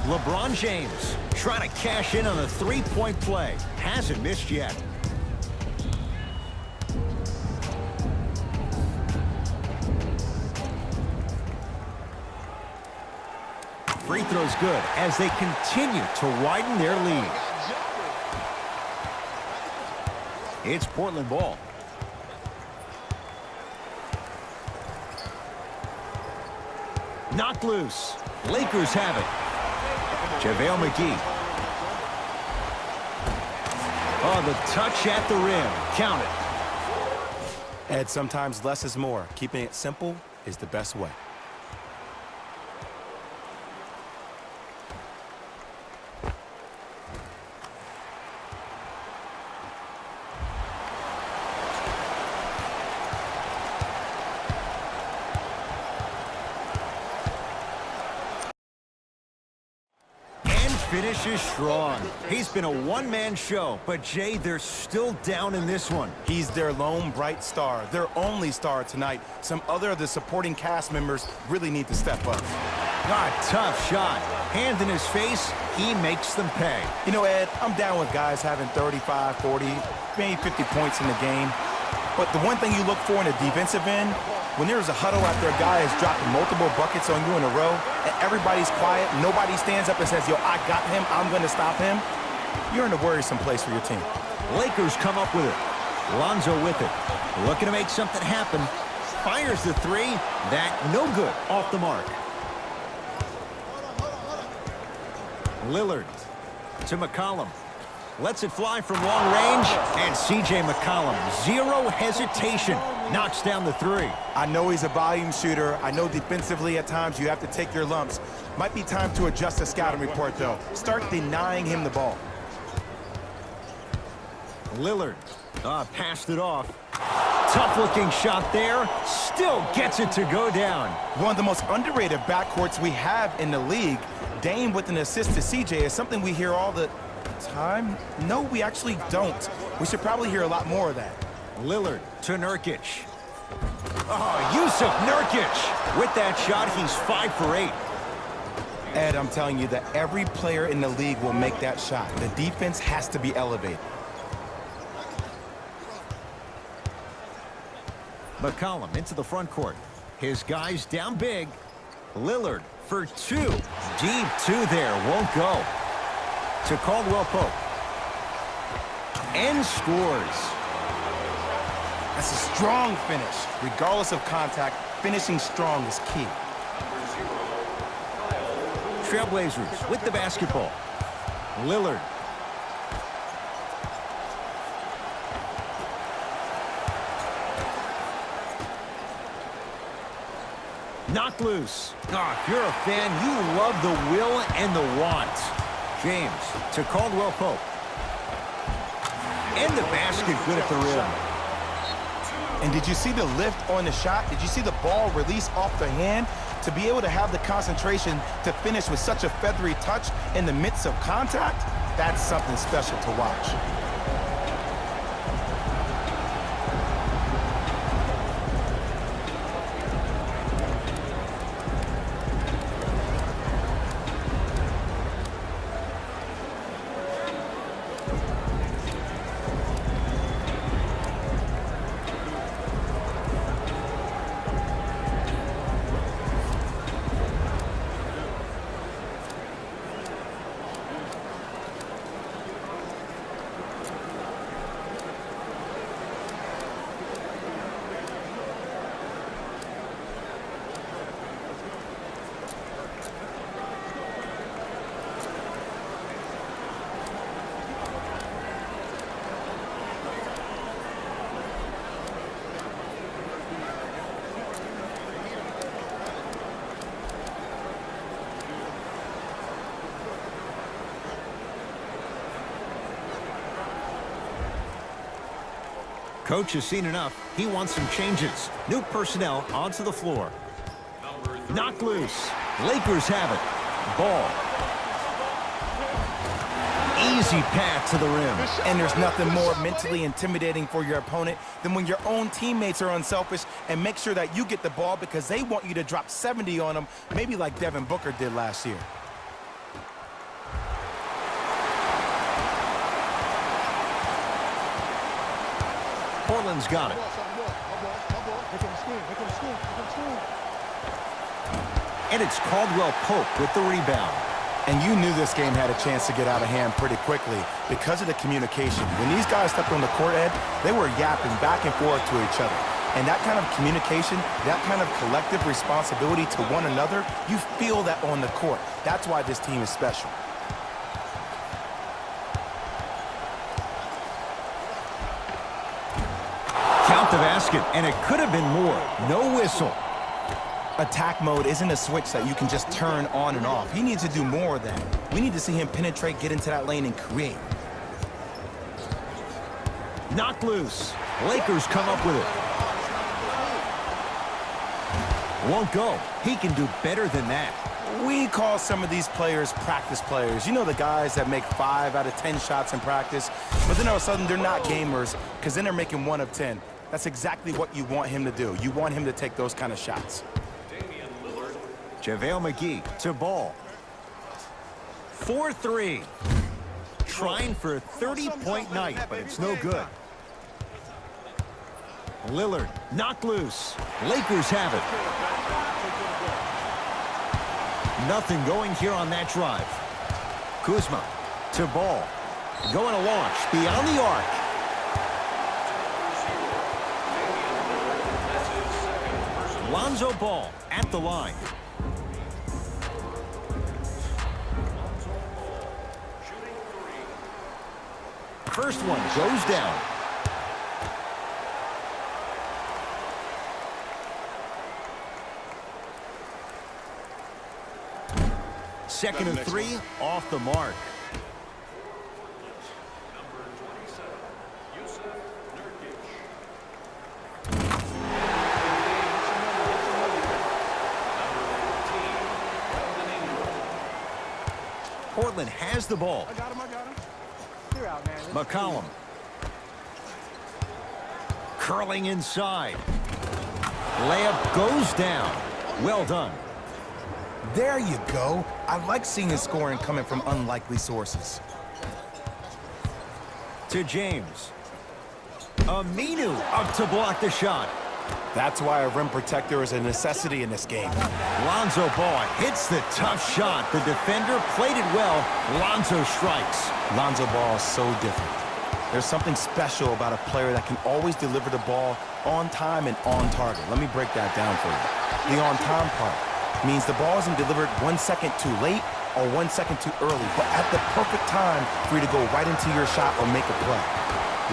LeBron James trying to cash in on a three-point play. Hasn't missed yet. Free throw's good as they continue to widen their lead. It's Portland ball. Knocked loose. Lakers have it. JaVale McGee. Oh, the touch at the rim. Count it. Ed, sometimes less is more. Keeping it simple is the best way. Finishes strong. He's been a one-man show, but Jay, they're still down in this one. He's their lone bright star, their only star tonight. Some other of the supporting cast members really need to step up. Tough shot. Hand in his face, he makes them pay. You know, Ed, I'm down with guys having 35, 40, maybe 50 points in the game. But the one thing you look for in a defensive end, when there's a huddle after a guy has dropped multiple buckets on you in a row, and everybody's quiet, nobody stands up and says, yo, I got him, I'm going to stop him, you're in a worrisome place for your team. Lakers come up with it. Lonzo with it. Looking to make something happen. Fires the three. That no good. Off the mark. Lillard to McCollum. Lets it fly from long range, and C.J. McCollum, zero hesitation, knocks down the three. I know he's a volume shooter. I know defensively at times you have to take your lumps. Might be time to adjust the scouting report, though. Start denying him the ball. Lillard passed it off. Tough-looking shot there. Still gets it to go down. One of the most underrated backcourts we have in the league. Dame with an assist to C.J. is something we hear all the time. No, we actually don't. We should probably hear a lot more of that. Lillard to Nurkic. Oh, Yusuf Nurkic. With that shot, he's 5 for 8. Ed, I'm telling you that every player in the league will make that shot. The defense has to be elevated. McCollum into the front court. His guys down big. Lillard for 2. Deep 2 there. Won't go. To Caldwell Pope. And scores. That's a strong finish. Regardless of contact, finishing strong is key. Trailblazers with the basketball. Lillard. Knocked loose. If you're a fan, you love the will and the want. James to Caldwell Pope. And the basket good at the rim. And did you see the lift on the shot? Did you see the ball release off the hand? To be able to have the concentration to finish with such a feathery touch in the midst of contact, that's something special to watch. Coach has seen enough. He wants some changes. New personnel onto the floor. Knocked loose. Lakers have it. Ball. Easy path to the rim. And there's nothing more mentally intimidating for your opponent than when your own teammates are unselfish and make sure that you get the ball because they want you to drop 70 on them, maybe like Devin Booker did last year. Portland's got it. And it's Caldwell Pope with the rebound. And you knew this game had a chance to get out of hand pretty quickly because of the communication. When these guys stepped on the court, Ed, they were yapping back and forth to each other. And that kind of communication, that kind of collective responsibility to one another, you feel that on the court. That's why this team is special. Count the basket, and it could have been more. No whistle. Attack mode isn't a switch that you can just turn on and off. He needs to do more of that. We need to see him penetrate, get into that lane, and create. Knocked loose. Lakers come up with it. Won't go. He can do better than that. We call some of these players practice players. You know, the guys that make 5 out of 10 shots in practice, but then all of a sudden they're not gamers because then they're making 1 of 10. That's exactly what you want him to do. You want him to take those kind of shots. JaVale McGee to Ball. 4-3. Trying for a 30-point night, but it's no good. Lillard knocked loose. Lakers have it. Nothing going here on that drive. Kuzma to Ball. Going to launch beyond the arc. Lonzo Ball at the line. First one goes down. Second and 3 off the mark. Portland has the ball. I got him. Clear out, man. McCollum. Curling inside. Layup goes down. Well done. There you go. I like seeing his scoring coming from unlikely sources. To James. Aminu up to block the shot. That's why a rim protector is a necessity in this game. Lonzo Ball hits the tough shot. The defender played it well. Lonzo strikes. Lonzo Ball is so different. There's something special about a player that can always deliver the ball on time and on target. Let me break that down for you. The on-time part means the ball isn't delivered 1 second too late or 1 second too early, but at the perfect time for you to go right into your shot or make a play.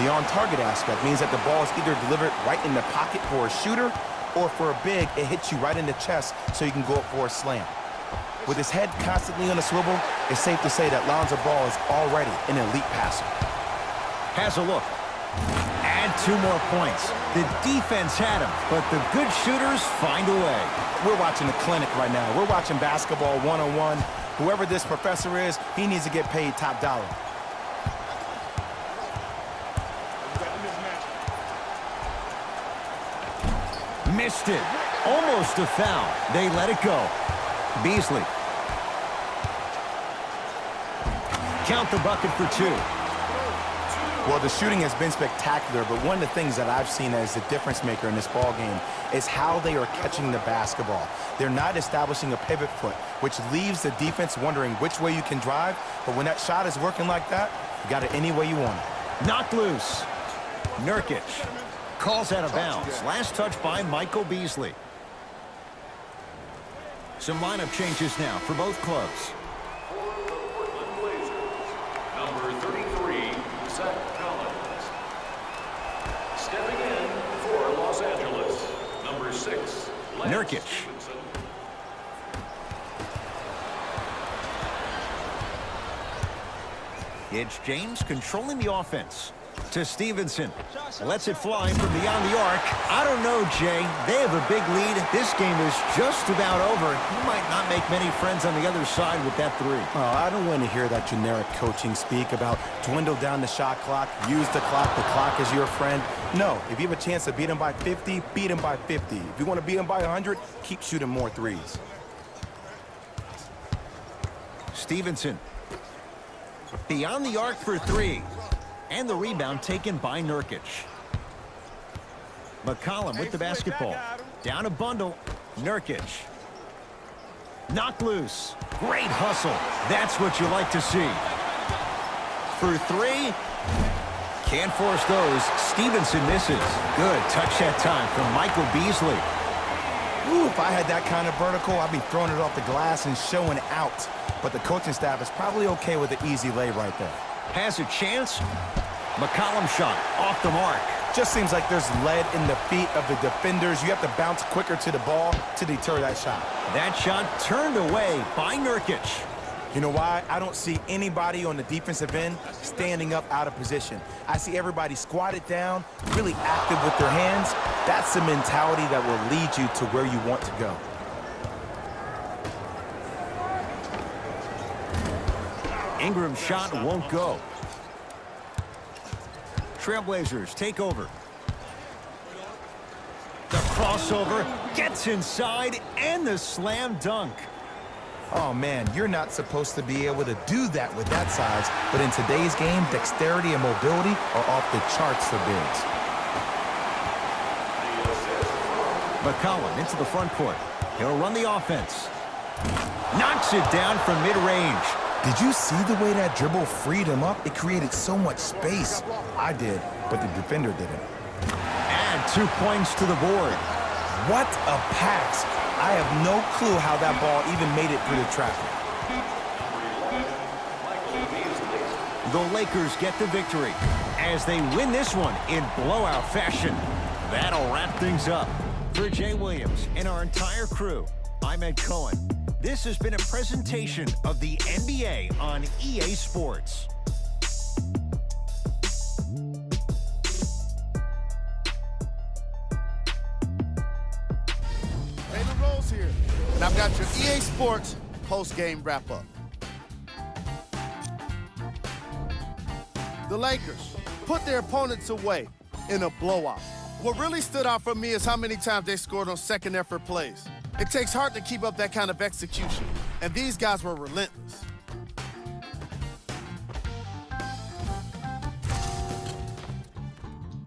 The on-target aspect means that the ball is either delivered right in the pocket for a shooter or for a big, it hits you right in the chest so you can go up for a slam. With his head constantly on a swivel, it's safe to say that Lonzo Ball is already an elite passer. Has a look. Add 2 more points. The defense had him, but the good shooters find a way. We're watching a clinic right now. We're watching basketball 101. Whoever this professor is, he needs to get paid top dollar. Missed it. Almost a foul. They let it go. Beasley. Count the bucket for 2. Well, the shooting has been spectacular, but one of the things that I've seen as the difference maker in this ball game is how they are catching the basketball. They're not establishing a pivot foot, which leaves the defense wondering which way you can drive, but when that shot is working like that, you got it any way you want it. Knocked loose. Nurkic calls out of bounds. Last touch by Michael Beasley. Some lineup changes now for both clubs. Number 33, Zach Collins. Stepping in for Los Angeles, number 6, Lance Nurkic. Stevenson. It's James controlling the offense. To Stevenson. Lets it fly from beyond the arc. I don't know, Jay. They have a big lead. This game is just about over. You might not make many friends on the other side with that 3. Oh, I don't want to hear that generic coaching speak about dwindle down the shot clock, use the clock is your friend. No, if you have a chance to beat them by 50, beat them by 50. If you want to beat them by 100, keep shooting more threes. Stevenson. Beyond the arc for 3. And the rebound taken by Nurkic. McCollum with the basketball. Down a bundle. Nurkic. Knocked loose. Great hustle. That's what you like to see. For three. Can't force those. Stevenson misses. Good touch that time from Michael Beasley. Ooh, if I had that kind of vertical, I'd be throwing it off the glass and showing out. But the coaching staff is probably okay with an easy lay right there. Has a chance. McCollum shot off the mark. Just seems like there's lead in the feet of the defenders. You have to bounce quicker to the ball to deter that shot. That shot turned away by Nurkic. You know why? I don't see anybody on the defensive end standing up out of position. I see everybody squatted down, really active with their hands. That's the mentality that will lead you to where you want to go. Ingram's shot won't go. Trailblazers take over. The crossover gets inside and the slam dunk. Oh, man, you're not supposed to be able to do that with that size, but in today's game, dexterity and mobility are off the charts for bigs. McCollum into the front court. He'll run the offense. Knocks it down from mid-range. Did you see the way that dribble freed him up? It created so much space. I did, but the defender didn't. Add 2 points to the board. What a pass. I have no clue how that ball even made it through the traffic. The Lakers get the victory as they win this one in blowout fashion. That'll wrap things up. For Jay Williams and our entire crew, I'm Ed Cohen. This has been a presentation of the NBA on EA Sports. Taylor Rose here, and I've got your EA Sports post-game wrap-up. The Lakers put their opponents away in a blowout. What really stood out for me is how many times they scored on second-effort plays. It takes heart to keep up that kind of execution, and these guys were relentless.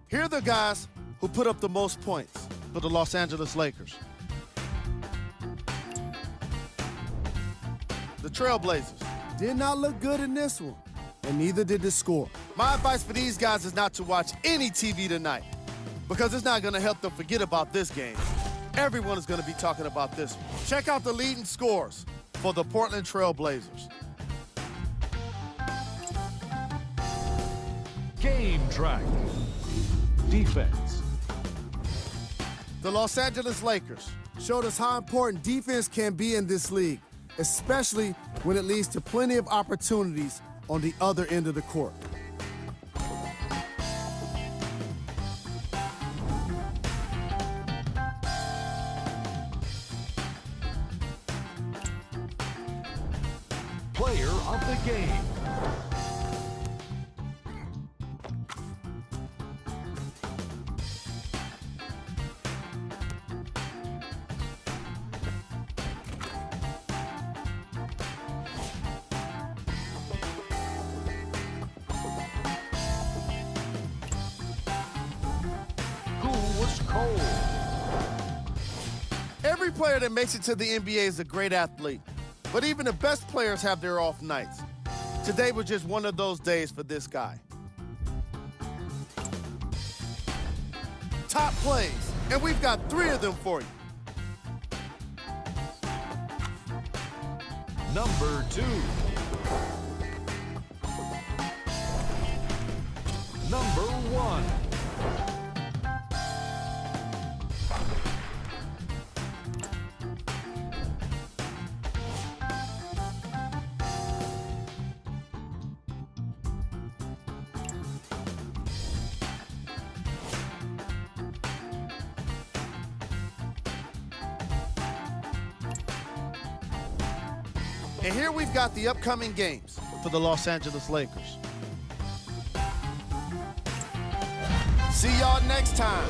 Here are the guys who put up the most points for the Los Angeles Lakers. The Trailblazers did not look good in this one, and neither did the score. My advice for these guys is not to watch any TV tonight, because it's not going to help them forget about this game. Everyone is going to be talking about this one. Check out the leading scores for the Portland Trailblazers. Game track. Defense. The Los Angeles Lakers showed us how important defense can be in this league, especially when it leads to plenty of opportunities on the other end of the court. Player of the game. Who was cold? Every player that makes it to the NBA is a great athlete, but even the best players have their off nights. Today was just one of those days for this guy. Top plays, and we've got 3 of them for you. Number 2. Number 1. And here we've got the upcoming games for the Los Angeles Lakers. See y'all next time.